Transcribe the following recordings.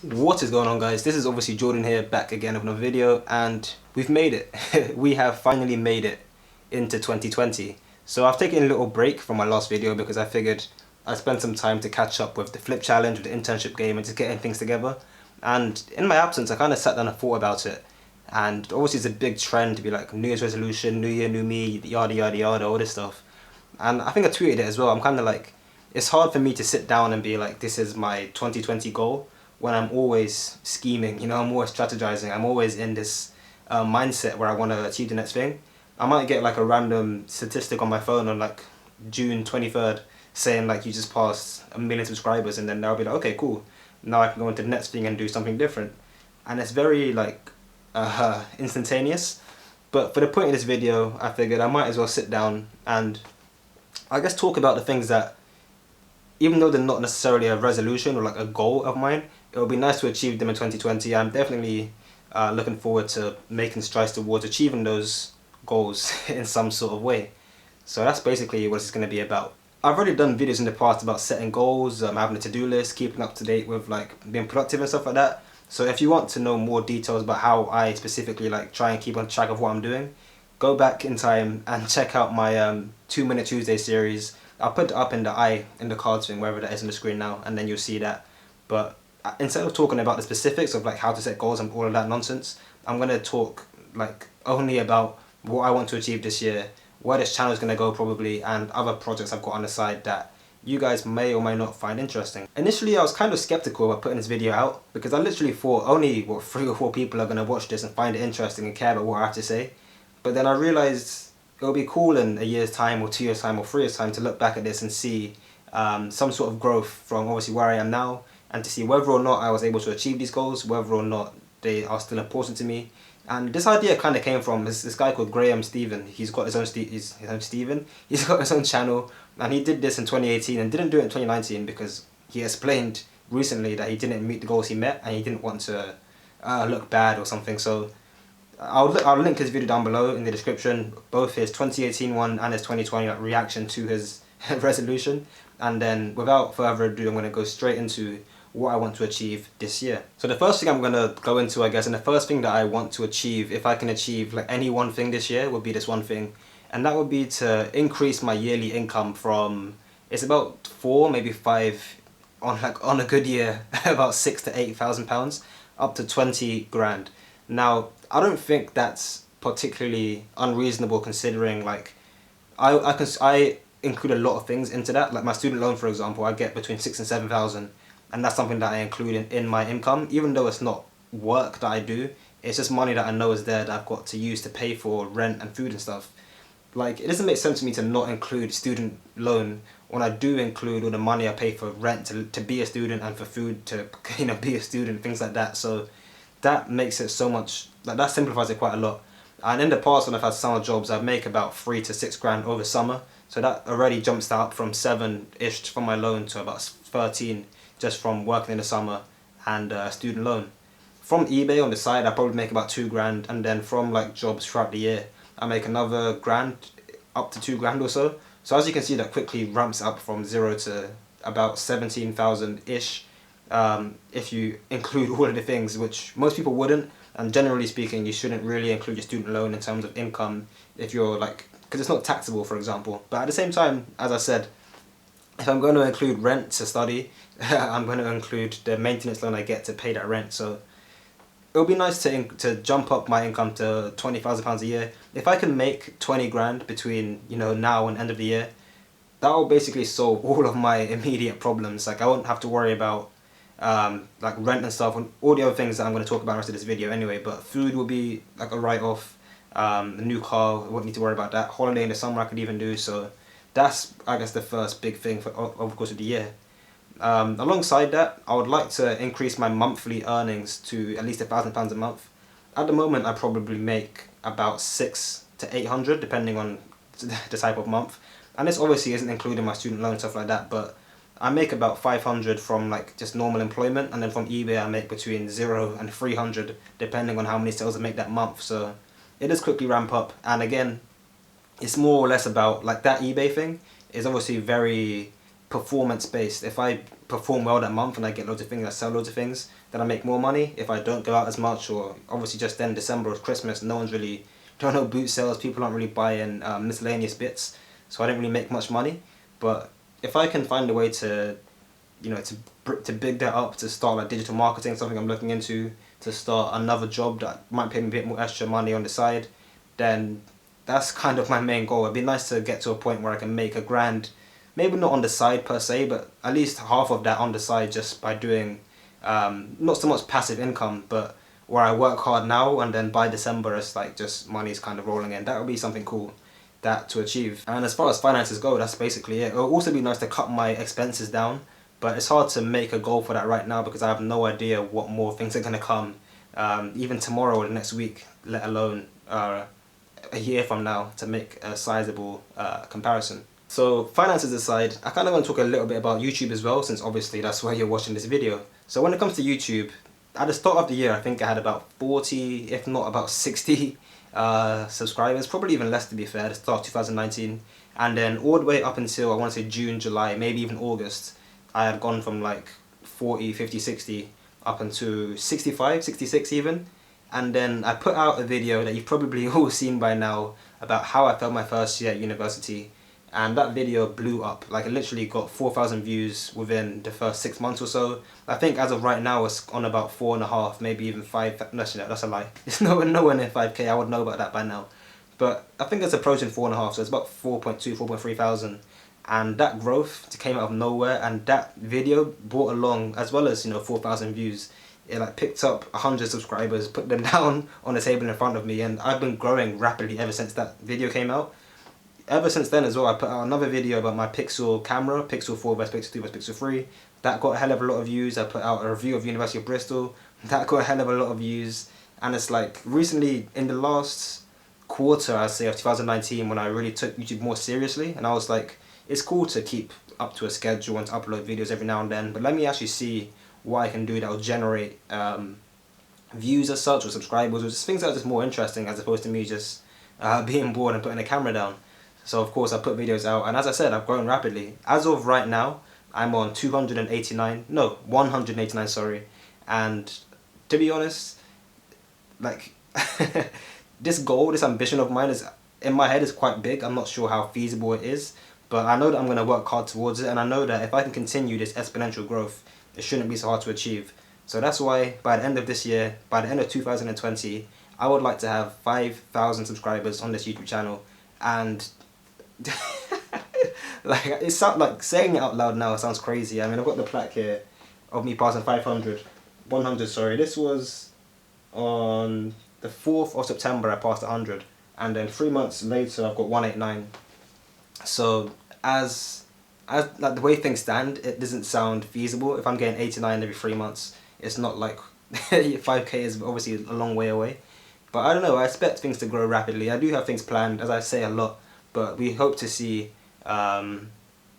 What is going on, guys? This is obviously Jordan here, back again with another video, and we've made it. We have finally made it into 2020. So I've taken a little break from my last video because I figured I'd spend some time to catch up with the Flip Challenge, with the internship game, and just getting things together. And in my absence, I kind of sat down and thought about it. And obviously it's a big trend to be like New Year's resolution, New Year, New Me, yada yada yada, all this stuff. And I think I tweeted it as well. I'm kind of like, it's hard for me to sit down and be like, this is my 2020 goal when I'm always scheming, I'm always strategizing. I'm always in this mindset where I want to achieve the next thing. I might get like a random statistic on my phone on like June 23rd saying like you just passed 1 million subscribers, and then I'll be like, okay, cool. Now I can go into the next thing and do something different. And it's very like instantaneous. But for the point of this video, I figured I might as well sit down and I guess talk about the things that, even though they're not necessarily a resolution or like a goal of mine, it would be nice to achieve them in 2020. I'm definitely looking forward to making strides towards achieving those goals in some sort of way. So that's basically what it's going to be about. I've already done videos in the past about setting goals, having a to-do list, keeping up to date with like being productive and stuff like that. So if you want to know more details about how I specifically like try and keep on track of what I'm doing, go back in time and check out my 2 Minute Tuesday series. I'll put it up in the cards thing, wherever that is on the screen now, and then you'll see that. But instead of talking about the specifics of like how to set goals and all of that nonsense, I'm gonna talk like only about what I want to achieve this year, where this channel is gonna go probably, and other projects I've got on the side that you guys may or may not find interesting. Initially, I was kind of skeptical about putting this video out because I literally thought only 3 or 4 people are gonna watch this and find it interesting and care about what I have to say. But then I realized it'll be cool in a year's time or 2 years time or 3 years time to look back at this and see some sort of growth from obviously where I am now, and to see whether or not I was able to achieve these goals, whether or not they are still important to me. And this idea kind of came from this guy called Graham Stephan. He's got his own Stephen. He's got his own channel, and he did this in 2018 and didn't do it in 2019 because he explained recently that he didn't meet the goals he met and he didn't want to look bad or something. So I'll link his video down below in the description, both his 2018 one and his 2020 like, reaction to his resolution. And then without further ado, I'm going to go straight into what I want to achieve this year. So the first thing I'm going to go into, I guess, and the first thing that I want to achieve, if I can achieve like any one thing this year, would be this one thing. And that would be to increase my yearly income from, it's about 4, maybe 5, on a good year, about 6 to 8,000 pounds, up to 20 grand. Now, I don't think that's particularly unreasonable considering like I include a lot of things into that. Like my student loan, for example, I get between 6 and 7,000, and that's something that I include in my income, even though it's not work that I do. It's just money that I know is there that I've got to use to pay for rent and food and stuff. Like, it doesn't make sense to me to not include student loan when I do include all the money I pay for rent to be a student and for food to be a student, things like that. So that makes it so much, like, that simplifies it quite a lot. And in the past, when I've had summer jobs, I make about 3 to 6 grand over summer. So that already jumps that up from 7-ish from my loan to about 13 just from working in the summer and student loan. From eBay on the side, I probably make about 2 grand, and then from like jobs throughout the year, I make another grand, up to 2 grand or so. So as you can see, that quickly ramps up from 0 to about 17,000-ish. If you include all of the things, which most people wouldn't, and generally speaking you shouldn't really include your student loan in terms of income if you're like, because it's not taxable, for example. But at the same time, as I said, if I'm going to include rent to study, I'm going to include the maintenance loan I get to pay that rent. So it'll be nice to jump up my income to £20,000 a year. If I can make 20 grand between now and end of the year, that will basically solve all of my immediate problems. Like, I won't have to worry about like rent and stuff, and all the other things that I'm going to talk about in the rest of this video anyway. But food will be like a write-off. A new car, I won't need to worry about that. Holiday in the summer I could even do. So that's, I guess, the first big thing for over the course of the year. Alongside that, I would like to increase my monthly earnings to at least £1,000 a month. At the moment, I probably make about 6 to 800, depending on the type of month. And this obviously isn't including my student loan and stuff like that, but I make about 500 from like just normal employment, and then from eBay I make between 0 and 300, depending on how many sales I make that month. So it does quickly ramp up, and again, it's more or less about like that eBay thing is obviously very performance based. If I perform well that month and I get loads of things, I sell loads of things, then I make more money. If I don't go out as much, or obviously just then December or Christmas, no one's really, don't know boot sales, people aren't really buying miscellaneous bits, so I don't really make much money. But if I can find a way to, you know, to big that up, to start like digital marketing, something I'm looking into, to start another job that might pay me a bit more extra money on the side, then that's kind of my main goal. It'd be nice to get to a point where I can make a grand, maybe not on the side per se, but at least half of that on the side just by doing not so much passive income, but where I work hard now and then by December it's like just money's kind of rolling in. That would be something cool that to achieve. And as far as finances go, that's basically it. It'll also be nice to cut my expenses down, but it's hard to make a goal for that right now because I have no idea what more things are going to come even tomorrow or the next week, let alone a year from now, to make a sizable comparison. So finances aside, I kind of want to talk a little bit about YouTube as well, since obviously that's why you're watching this video. So when it comes to YouTube, at the start of the year I think I had about 40, if not about 60 subscribers, probably even less to be fair, at the start of 2019. And then all the way up until I want to say June, July, maybe even August, I had gone from like 40, 50, 60 up into 65, 66 even. And then I put out a video that you've probably all seen by now about how I felt my first year at university, and that video blew up. Like, it literally got 4,000 views within the first 6 months or so. I think as of right now it's on about 4.5, maybe even 5. No, that's a lie. It's nowhere near 5k. I would know about that by now. But I think it's approaching 4.5, so it's about 4.2, 4.3 thousand. And that growth came out of nowhere, and that video brought along, as well as, you know, 4,000 views, it like picked up 100 subscribers, put them down on the table in front of me, and I've been growing rapidly ever since that video came out. Ever since then as well, I put out another video about my Pixel camera, Pixel 4 vs Pixel 2 vs Pixel 3. That got a hell of a lot of views. I put out a review of University of Bristol. That got a hell of a lot of views. And it's like recently, in the last quarter, I'd say, of 2019, when I really took YouTube more seriously, and I was like, it's cool to keep up to a schedule and to upload videos every now and then, but let me actually see what I can do that will generate views as such, or subscribers, or just things that are just more interesting, as opposed to me just being bored and putting a camera down. So of course I put videos out, and as I said, I've grown rapidly. As of right now, I'm on 189, sorry. And to be honest, like, this goal, this ambition of mine is, in my head, is quite big. I'm not sure how feasible it is, but I know that I'm going to work hard towards it, and I know that if I can continue this exponential growth, it shouldn't be so hard to achieve. So that's why by the end of this year, by the end of 2020, I would like to have 5,000 subscribers on this YouTube channel. And like, it sounds like, saying it out loud now, it sounds crazy. I mean, I've got the plaque here of me passing 100, sorry. This was on the 4th of September, I passed 100. And then 3 months later, I've got 189. So as like the way things stand, it doesn't sound feasible. If I'm getting 89 every 3 months, it's not like 5k is obviously a long way away. But I don't know, I expect things to grow rapidly. I do have things planned, as I say a lot, but we hope to see a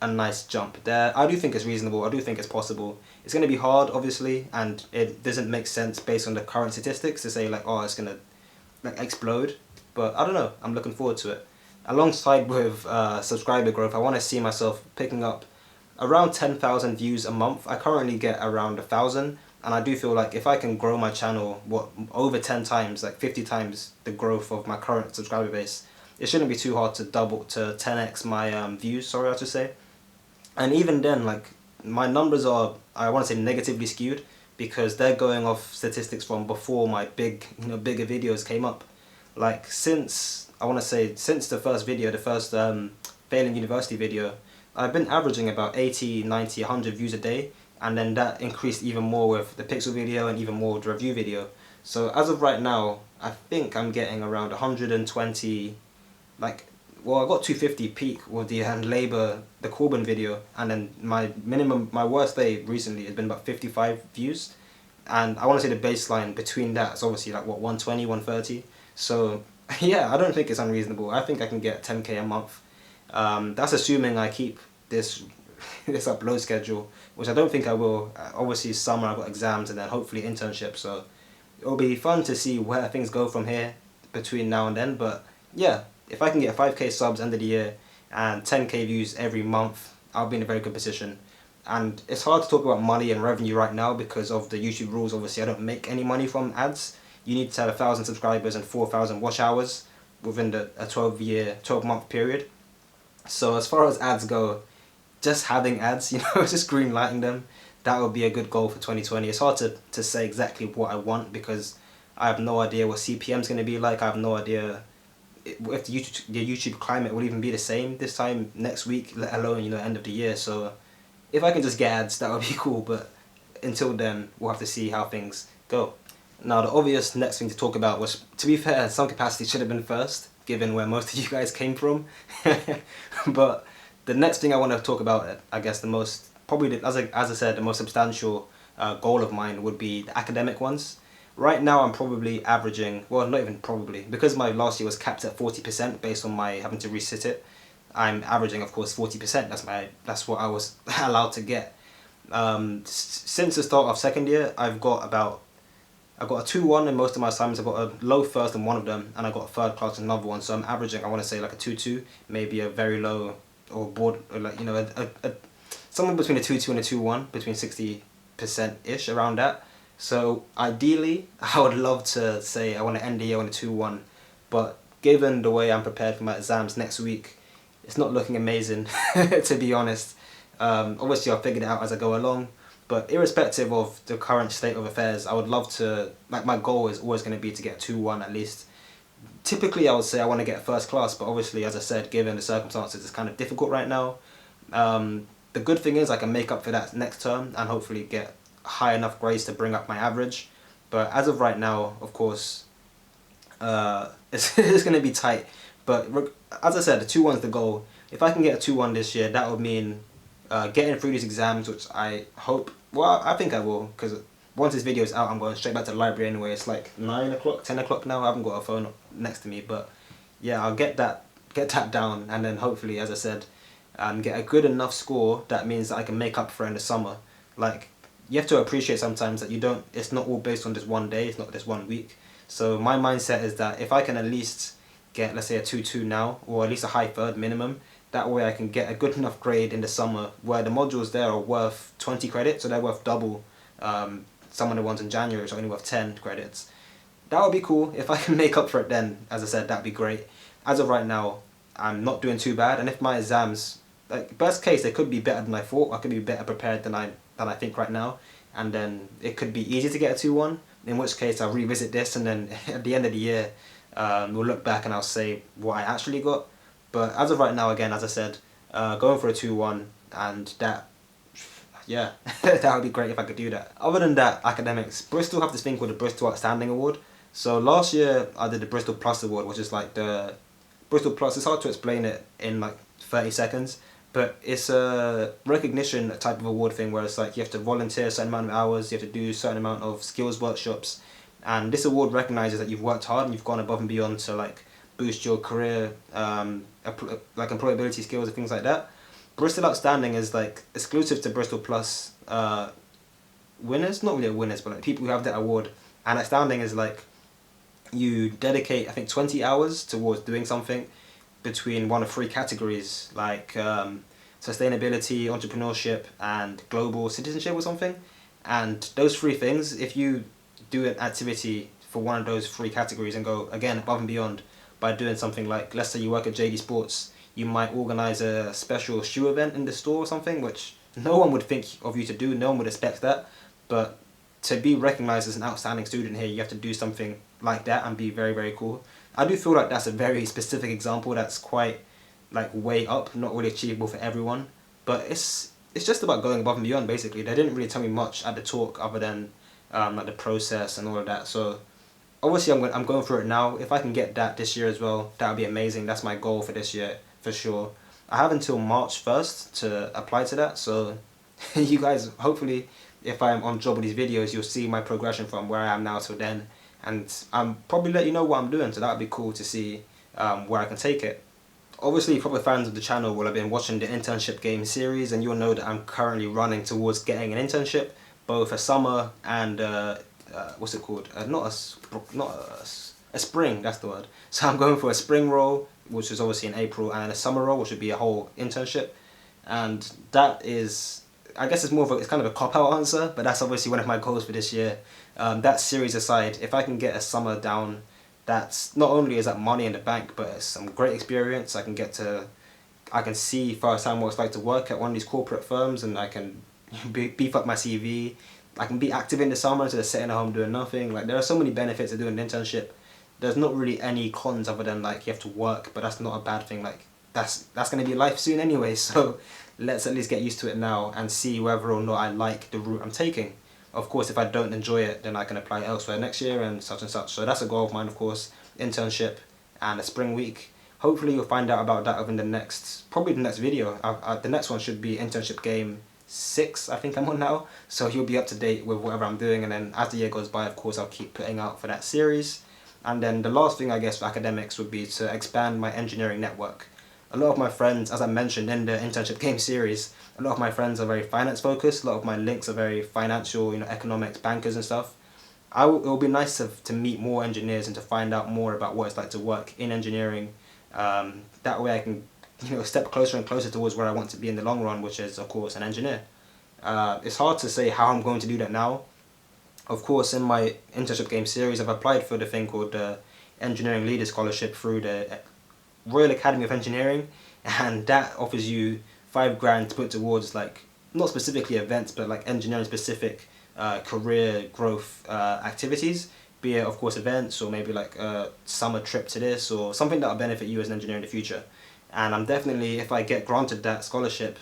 nice jump there. I do think it's reasonable, I do think it's possible. It's going to be hard, obviously, and it doesn't make sense based on the current statistics to say like, oh, it's going to like explode. But I don't know, I'm looking forward to it. Alongside with subscriber growth, I want to see myself picking up around 10,000 views a month. I currently get around 1,000, and I do feel like if I can grow my channel over 10 times, like 50 times the growth of my current subscriber base, it shouldn't be too hard to 10x my views, sorry, I should say. And even then, like, my numbers are, I want to say, negatively skewed, because they're going off statistics from before my bigger videos came up. Like, since the first video, the first failing university video, I've been averaging about 80, 90, 100 views a day, and then that increased even more with the Pixel video and even more with the review video. So as of right now, I think I'm getting around 120, like, well, I got 250 peak with the the Corbyn video, and then my worst day recently has been about 55 views, and I want to say the baseline between that is obviously like, what, 120, 130, so yeah, I don't think it's unreasonable. I think I can get 10k a month. That's assuming I keep this upload schedule, which I don't think I will. Obviously summer I've got exams and then hopefully internship, so it'll be fun to see where things go from here between now and then. But yeah, if I can get 5k subs end of the year and 10k views every month, I'll be in a very good position. And it's hard to talk about money and revenue right now because of the YouTube rules. Obviously, I don't make any money from ads. You need to have 1,000 subscribers and 4,000 watch hours within a 12-month period. So as far as ads go, just having ads, just green lighting them, that would be a good goal for 2020. It's hard to say exactly what I want because I have no idea what CPM is going to be like. I have no idea if the YouTube climate will even be the same this time next week, let alone end of the year. So if I can just get ads, that would be cool, but until then we'll have to see how things go. Now the obvious next thing to talk about was, to be fair, in some capacity should have been first, given where most of you guys came from. But the next thing I want to talk about, I guess the most, probably as I said, the most substantial goal of mine would be the academic ones. Right now I'm probably averaging, well not even probably, because my last year was capped at 40% based on my having to resit it. I'm averaging, of course, 40%. That's what I was allowed to get. Since the start of second year, I've got a 2-1 in most of my assignments. I've got a low first in one of them, and I got a third class in another one. So I'm averaging, I want to say, like a 2-2, maybe a very low or somewhere between a 2-2 and a 2-1, between 60% ish, around that. So ideally, I would love to say I want to end the year on a 2-1, but given the way I'm prepared for my exams next week, it's not looking amazing, to be honest. Obviously I'll figure it out as I go along, but irrespective of the current state of affairs, I would love to, my goal is always going to be to get 2-1 at least. Typically I would say I want to get first class, but obviously, as I said, given the circumstances, it's kind of difficult right now. The good thing is I can make up for that next term and hopefully get high enough grades to bring up my average. But as of right now, of course, it's going to be tight. But as I said, the 2-1 is the goal. If I can get a 2-1 this year, that would mean getting through these exams, which I hope, well, I think I will, because once this video is out, I'm going straight back to the library anyway. It's like 9 o'clock, 10 o'clock now. I haven't got a phone next to me, but yeah, I'll get that down, and then hopefully, as I said, get a good enough score that means that I can make up for it in the summer. Like, you have to appreciate sometimes that it's not all based on just one day, it's not just 1 week. So my mindset is that if I can at least get, let's say, a 2-2 now, or at least a high third minimum, that way I can get a good enough grade in the summer where the modules there are worth 20 credits, so they're worth double some of the ones in January, which are only worth 10 credits. That would be cool. If I can make up for it then, as I said, that'd be great. As of right now, I'm not doing too bad, and if my exams, like, best case, they could be better than I thought. I could be better prepared than I think right now, and then it could be easy to get a 2-1, in which case I'll revisit this, and then at the end of the year, we'll look back and I'll say what I actually got. But as of right now, again, as I said, going for a 2-1, and that, yeah, that would be great if I could do that. Other than that, academics, Bristol have this thing called the Bristol Outstanding Award. So last year I did the Bristol Plus Award, which is like the Bristol Plus. It's hard to explain it in like 30 seconds, but it's a recognition type of award thing where it's like you have to volunteer a certain amount of hours, you have to do a certain amount of skills workshops, and this award recognizes that you've worked hard and you've gone above and beyond to like boost your career, like employability skills and things like that. Bristol Outstanding is like exclusive to Bristol Plus winners, not really winners, but like people who have that award. And Outstanding is like you dedicate, I think, 20 hours towards doing something between one of 3 categories, like sustainability, entrepreneurship, and global citizenship or something. And those 3 things, if you do an activity for one of those 3 categories and go, again, above and beyond by doing something like, let's say you work at JD Sports, you might organise a special shoe event in the store or something, which no one would think of you to do, no one would expect that. But to be recognised as an outstanding student here, you have to do something like that and be very, very cool. I do feel like that's a very specific example that's quite like way up, not really achievable for everyone. But it's just about going above and beyond, basically. They didn't really tell me much at the talk other than like the process and all of that. So obviously I'm going through it now. If I can get that this year as well, that would be amazing. That's my goal for this year, for sure. I have until March 1st to apply to that, so you guys, hopefully, if I'm on job with these videos, you'll see my progression from where I am now till then, and I'm probably let you know what I'm doing, so that would be cool to see where I can take it. Obviously, proper fans of the channel will have been watching the internship game series, and you'll know that I'm currently running towards getting an internship, both a summer and what's it called? Not a spring. That's the word. So I'm going for a spring role, which is obviously in April, and a summer role, which would be a whole internship. And that is, I guess it's more of a, it's kind of a cop-out answer, but that's obviously one of my goals for this year. That series aside, if I can get a summer down, that's not only is that money in the bank, but it's some great experience. I can see firsthand what it's like to work at one of these corporate firms, and I can beef up my CV. I can be active in the summer instead of sitting at home doing nothing. Like, there are so many benefits of doing an internship. There's not really any cons other than like you have to work, but that's not a bad thing. Like, that's gonna be life soon anyway. So let's at least get used to it now and see whether or not I like the route I'm taking. Of course, if I don't enjoy it, then I can apply elsewhere next year and such and such. So that's a goal of mine, of course. Internship and a spring week. Hopefully you'll find out about that within the next, probably the next video. The next one should be internship game 6, I think I'm on now. So you'll be up to date with whatever I'm doing, and then as the year goes by, of course, I'll keep putting out for that series. And then the last thing, I guess, for academics would be to expand my engineering network. A lot of my friends, as I mentioned in the internship game series, a lot of my friends are very finance focused. A lot of my links are very financial, economics, bankers and stuff. It will be nice to meet more engineers and to find out more about what it's like to work in engineering. That way I can step closer and closer towards where I want to be in the long run, which is, of course, an engineer. It's hard to say how I'm going to do that now. Of course, in my internship game series, I've applied for the thing called the Engineering Leader Scholarship through the Royal Academy of Engineering, and that offers you £5,000 to put towards, like, not specifically events, but like engineering specific career growth activities, be it, of course, events, or maybe like a summer trip to this, or something that will benefit you as an engineer in the future. And I'm definitely, if I get granted that scholarship,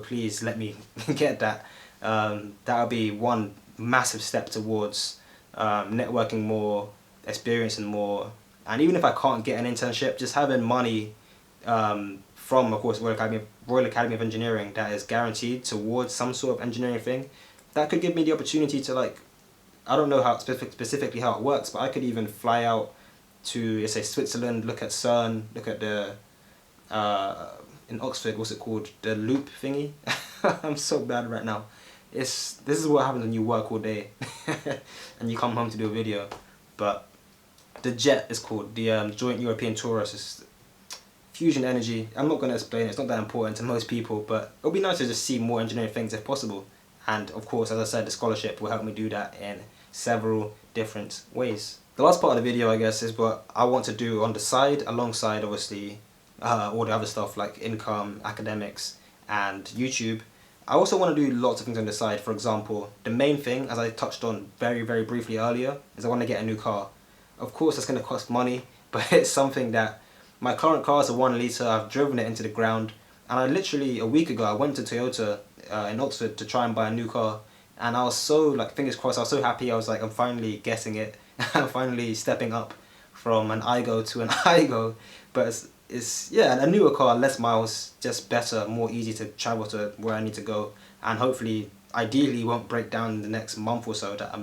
please let me get that. That'll be one massive step towards networking more, experiencing more, and even if I can't get an internship, just having money from, of course, Royal Academy of Engineering that is guaranteed towards some sort of engineering thing, that could give me the opportunity to, like, I don't know how specifically how it works, but I could even fly out to, let's say, Switzerland, look at CERN, look at the in Oxford, what's it called, the loop thingy. I'm so bad right now. This is what happens when you work all day and you come home to do a video. But the JET is called, the Joint European Torus. It's fusion energy. I'm not going to explain it, it's not that important to most people, but it'll be nice to just see more engineering things if possible. And of course, as I said, the scholarship will help me do that in several different ways. The last part of the video, I guess, is what I want to do on the side, alongside, obviously, all the other stuff like income, academics, and YouTube. I also want to do lots of things on the side. For example, the main thing, as I touched on very, very briefly earlier, is I want to get a new car. Of course, that's going to cost money, but it's something that, my current car is a 1 litre, I've driven it into the ground, and I literally, a week ago, I went to Toyota in Oxford to try and buy a new car, and I was so, like, fingers crossed, I was so happy. I was like, I'm finally getting it. I'm finally stepping up from an iGo to an iGo. But it's yeah, a newer car, less miles, just better, more easy to travel to where I need to go, and hopefully, ideally, won't break down in the next month or so. That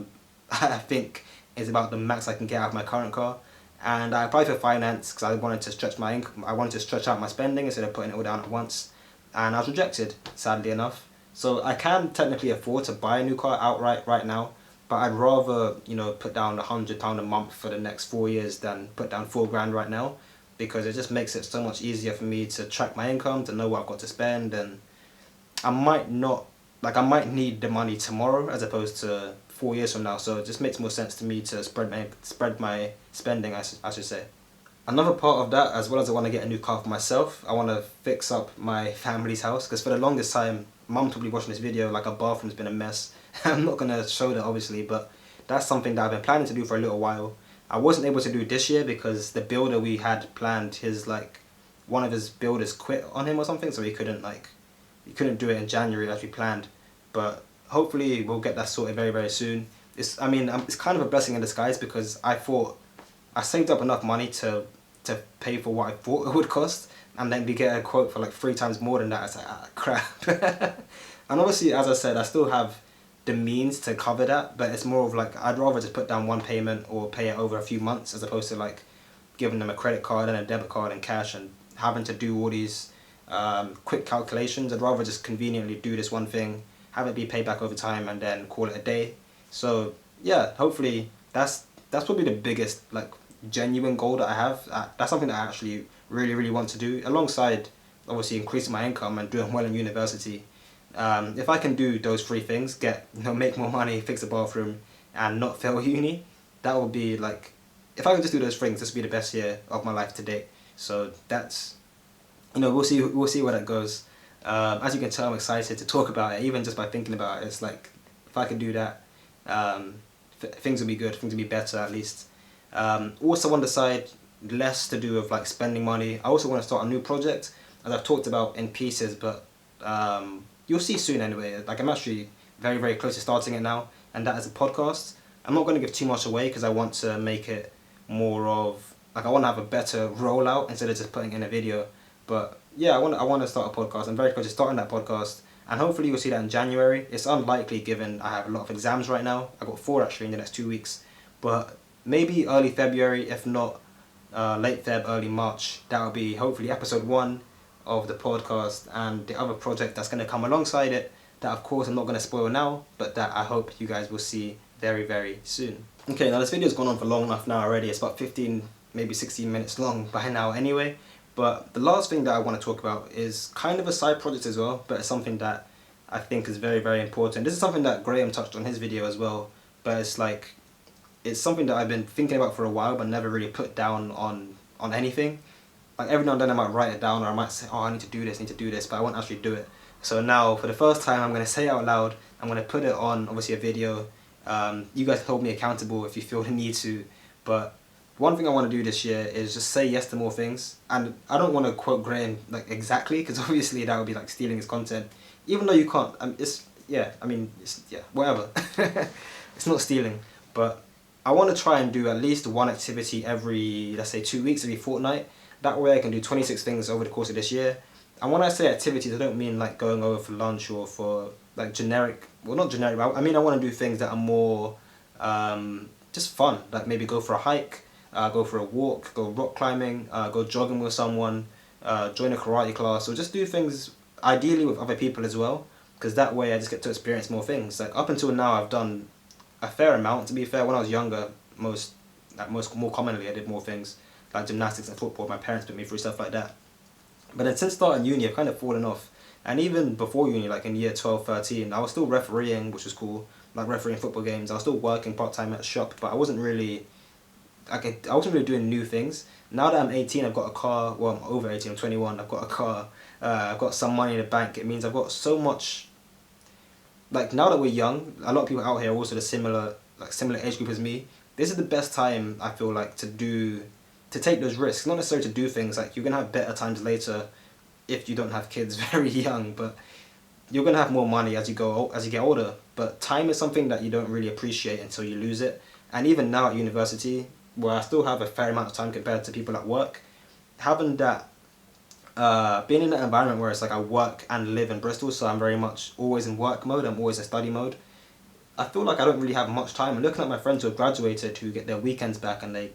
I think is about the max I can get out of my current car. And I applied for finance because I wanted to stretch my income. I wanted to stretch out my spending instead of putting it all down at once, and I was rejected, sadly enough. So I can technically afford to buy a new car outright right now, but I'd rather, put down £100 a month for the next 4 years than put down £4,000 right now, because it just makes it so much easier for me to track my income, to know what I've got to spend, and I might need the money tomorrow as opposed to 4 years from now. So it just makes more sense to me to spread my spending, I should say. Another part of that, as well as I want to get a new car for myself, I want to fix up my family's house, because for the longest time, Mum's probably watching this video, like, our bathroom's been a mess. I'm not going to show that, obviously, but that's something that I've been planning to do for a little while. I wasn't able to do it this year because the builder we had planned, one of his builders quit on him or something, so he couldn't do it in January as we planned. But hopefully we'll get that sorted very, very soon. It's kind of a blessing in disguise, because I thought I saved up enough money to pay for what I thought it would cost, and then we get a quote for like 3 times more than that. It's like, crap. And obviously, as I said, I still have the means to cover that, but it's more of like, I'd rather just put down one payment or pay it over a few months, as opposed to like giving them a credit card and a debit card and cash and having to do all these quick calculations. I'd rather just conveniently do this one thing, have it be paid back over time, and then call it a day. So yeah, hopefully that's probably the biggest, like, genuine goal that I have. That's something that I actually really, really want to do, alongside obviously increasing my income and doing well in university. If I can do those three things, make more money, fix a bathroom, and not fail uni, that would be like, if I could just do those things, this would be the best year of my life to date. So that's, we'll see where that goes. As you can tell, I'm excited to talk about it, even just by thinking about it. It's like, if I could do that, things would be good, things would be better at least. Also on the side, less to do with like spending money. I also want to start a new project, as I've talked about in pieces, but you'll see soon anyway. Like, I'm actually very, very close to starting it now, and that is a podcast. I'm not going to give too much away because I want to make it more of, like, I want to have a better rollout instead of just putting in a video. But yeah, I want to start a podcast. I'm very close to starting that podcast, and hopefully you'll see that in January. It's unlikely given I have a lot of exams right now. I've got 4 actually in the next 2 weeks, but maybe early February, if not late Feb, early March. That'll be hopefully episode 1 of the podcast, and the other project that's going to come alongside it, that of course I'm not going to spoil now, but that I hope you guys will see very, very soon. Okay, now this video's gone on for long enough now already. It's about 15, maybe 16 minutes long by now anyway. But the last thing that I want to talk about is kind of a side project as well, but it's something that I think is very, very important. This is something that Graham touched on his video as well, but it's something that I've been thinking about for a while but never really put down on anything. Like, every now and then I might write it down, or I might say, oh, I need to do this, but I won't actually do it. So now, for the first time, I'm going to say it out loud. I'm going to put it on, obviously, a video. You guys hold me accountable if you feel the need to. But one thing I want to do this year is just say yes to more things. And I don't want to quote Graham like exactly, because obviously that would be like stealing his content. Even though you can't, whatever. It's not stealing. But I want to try and do at least one activity every, let's say, 2 weeks, every fortnight. That way I can do 26 things over the course of this year. And when I say activities, I don't mean like going over for lunch or for like generic, well, not generic, but I mean I want to do things that are more just fun. Like maybe go for a hike, go for a walk, go rock climbing, go jogging with someone, join a karate class, or just do things ideally with other people as well. Because that way I just get to experience more things. Like, up until now I've done a fair amount. To be fair, when I was younger, more commonly I did more things like gymnastics and football. My parents put me through stuff like that. But then since starting uni, I've kind of fallen off. And even before uni, like in year 12, 13, I was still refereeing, which was cool, like refereeing football games. I was still working part-time at a shop, but I wasn't really doing new things. Now that I'm 18, I've got a car. Well, I'm over 18, I'm 21, I've got a car. I've got some money in the bank. It means I've got so much. Like, now that we're young, a lot of people out here are also the similar age group as me. This is the best time, I feel like, to take those risks. Not necessarily to do things, like, you're going to have better times later if you don't have kids very young, but you're going to have more money as you get older. But time is something that you don't really appreciate until you lose it. And even now at university, where I still have a fair amount of time compared to people at work, having that, being in that environment where it's like I work and live in Bristol, so I'm very much always in work mode, I'm always in study mode, I feel like I don't really have much time. And looking at my friends who have graduated, who get their weekends back, and they,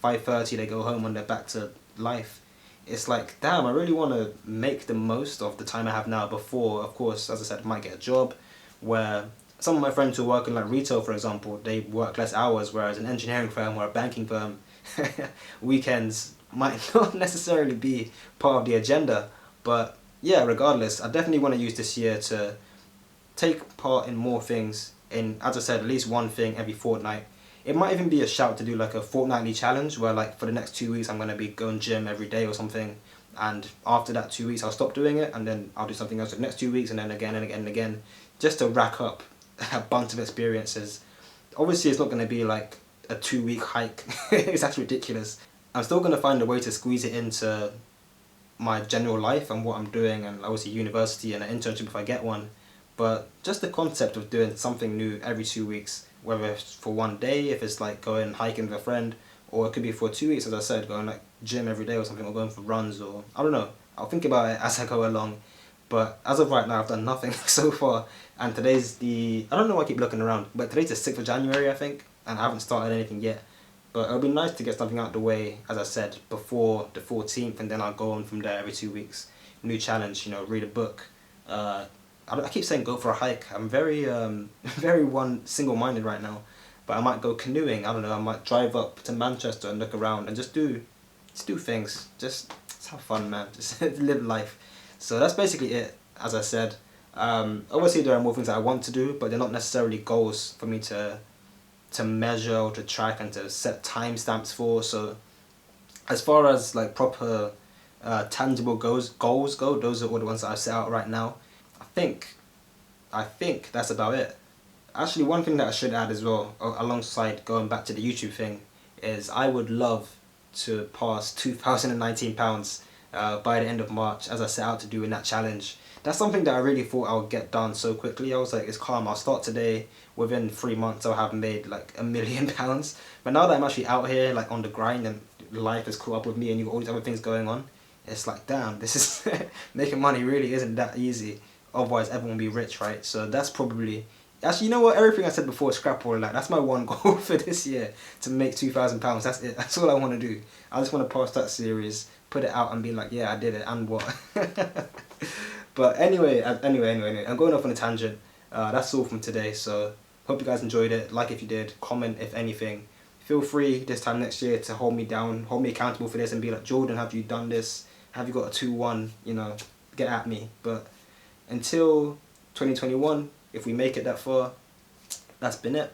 5:30 they go home and they're back to life, it's like, damn, I really want to make the most of the time I have now before, of course, as I said, I might get a job. Where some of my friends who work in like retail, for example, they work less hours, whereas an engineering firm or a banking firm, weekends might not necessarily be part of the agenda. But yeah, regardless, I definitely want to use this year to take part in more things, in, as I said, at least one thing every fortnight. It might even be a shout to do like a fortnightly challenge where, like, for the next 2 weeks I'm going to be going gym every day or something, and after that 2 weeks I'll stop doing it, and then I'll do something else for the next 2 weeks, and then again and again and again, just to rack up a bunch of experiences. Obviously it's not going to be like a 2-week hike. That's ridiculous. I'm still going to find a way to squeeze it into my general life and what I'm doing, and obviously university and an internship if I get one. But just the concept of doing something new every 2 weeks, whether it's for one day, if it's like going hiking with a friend, or it could be for 2 weeks, as I said, going like gym every day or something, or going for runs, or I don't know. I'll think about it as I go along. But as of right now, I've done nothing so far. And today's I don't know why I keep looking around, but today's the 6th of January, I think, and I haven't started anything yet. But it'll be nice to get something out of the way, as I said, before the 14th, and then I'll go on from there every 2 weeks. New challenge, read a book. I keep saying go for a hike. I'm very, very single-minded right now. But I might go canoeing, I don't know, I might drive up to Manchester and look around and just do things. Just Just have fun, man. Just live life. So that's basically it. As I said, obviously there are more things that I want to do, but they're not necessarily goals for me to measure or to track and to set timestamps for. So as far as like proper tangible goals go, those are all the ones that I've set out right now. I think that's about it. Actually, one thing that I should add as well, alongside going back to the YouTube thing, is I would love to pass £2,019 by the end of March, as I set out to do in that challenge. That's something that I really thought I would get done so quickly. I was like, it's calm, I'll start today, within 3 months I'll have made like £1,000,000. But now that I'm actually out here like on the grind and life has caught up with me and you've got all these other things going on, it's like, damn, this is making money really isn't that easy. Otherwise everyone will be rich, right? So that's probably, actually, you know what, everything I said before, scrap all of that. That's my one goal for this year, to make £2,000. That's it, that's all I want to do. I just want to pass that series, put it out and be like, yeah, I did it, and what? But anyway, I'm going off on a tangent. That's all from today, so hope you guys enjoyed it. Like if you did, comment if anything. Feel free this time next year to hold me down, hold me accountable for this and be like, Jordan, have you done this? Have you got a 2-1? You know, get at me. But until 2021, if we make it that far, that's been it.